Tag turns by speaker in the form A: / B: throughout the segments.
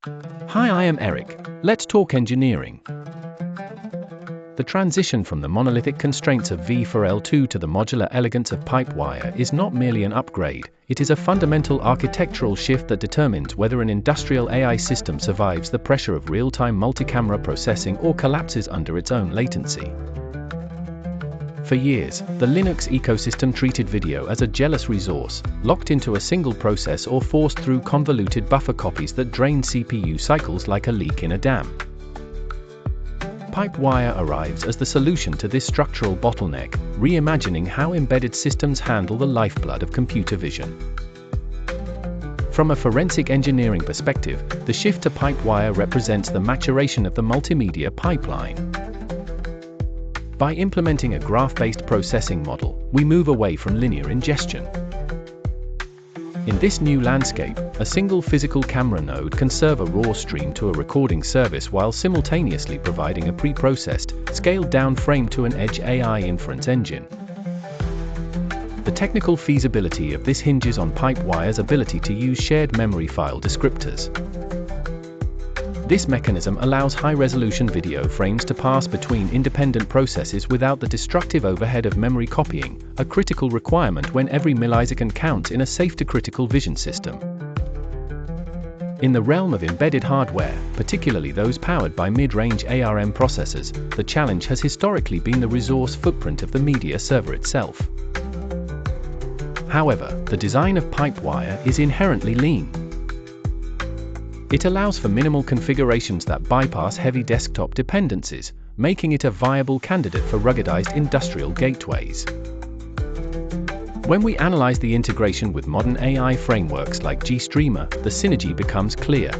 A: Hi, I am Eric. Let's talk engineering. The transition from the monolithic constraints of V4L2 to the modular elegance of PipeWire is not merely an upgrade, it is a fundamental architectural shift that determines whether an industrial AI system survives the pressure of real-time multi-camera processing or collapses under its own latency. For years, the Linux ecosystem treated video as a jealous resource, locked into a single process or forced through convoluted buffer copies that drain CPU cycles like a leak in a dam. PipeWire arrives as the solution to this structural bottleneck, reimagining how embedded systems handle the lifeblood of computer vision. From a forensic engineering perspective, the shift to PipeWire represents the maturation of the multimedia pipeline. By implementing a graph-based processing model, we move away from linear ingestion. In this new landscape, a single physical camera node can serve a raw stream to a recording service while simultaneously providing a pre-processed, scaled-down frame to an edge AI inference engine. The technical feasibility of this hinges on PipeWire's ability to use shared memory file descriptors. This mechanism allows high-resolution video frames to pass between independent processes without the destructive overhead of memory copying, a critical requirement when every millisecond counts in a safe-to-critical vision system. In the realm of embedded hardware, particularly those powered by mid-range ARM processors, the challenge has historically been the resource footprint of the media server itself. However, the design of PipeWire is inherently lean. It allows for minimal configurations that bypass heavy desktop dependencies, making it a viable candidate for ruggedized industrial gateways. When we analyze the integration with modern AI frameworks like GStreamer, the synergy becomes clear.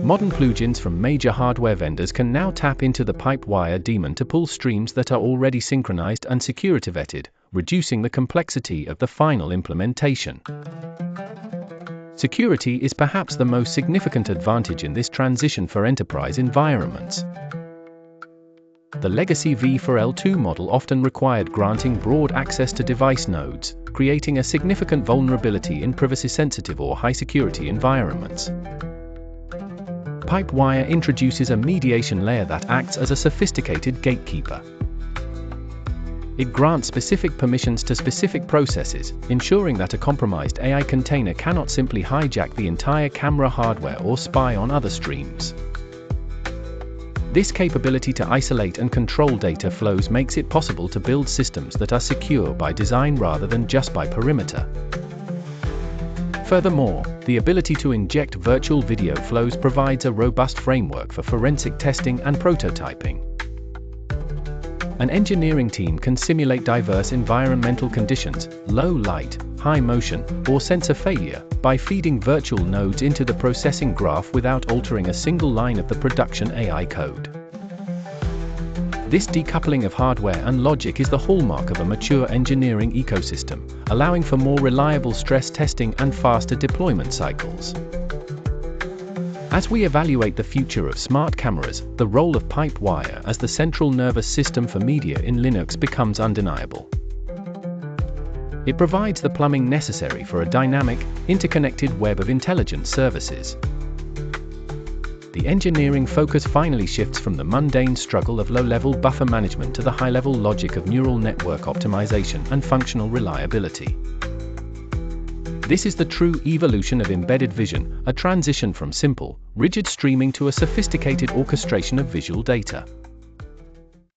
A: Modern plugins from major hardware vendors can now tap into the PipeWire daemon to pull streams that are already synchronized and security vetted, reducing the complexity of the final implementation. Security is perhaps the most significant advantage in this transition for enterprise environments. The legacy V4L2 model often required granting broad access to device nodes, creating a significant vulnerability in privacy-sensitive or high-security environments. PipeWire introduces a mediation layer that acts as a sophisticated gatekeeper. It grants specific permissions to specific processes, ensuring that a compromised AI container cannot simply hijack the entire camera hardware or spy on other streams. This capability to isolate and control data flows makes it possible to build systems that are secure by design rather than just by perimeter. Furthermore, the ability to inject virtual video flows provides a robust framework for forensic testing and prototyping. An engineering team can simulate diverse environmental conditions, low light, high motion, or sensor failure, by feeding virtual nodes into the processing graph without altering a single line of the production AI code. This decoupling of hardware and logic is the hallmark of a mature engineering ecosystem, allowing for more reliable stress testing and faster deployment cycles. As we evaluate the future of smart cameras, the role of PipeWire as the central nervous system for media in Linux becomes undeniable. It provides the plumbing necessary for a dynamic, interconnected web of intelligent services. The engineering focus finally shifts from the mundane struggle of low-level buffer management to the high-level logic of neural network optimization and functional reliability. This is the true evolution of embedded vision, a transition from simple, rigid streaming to a sophisticated orchestration of visual data.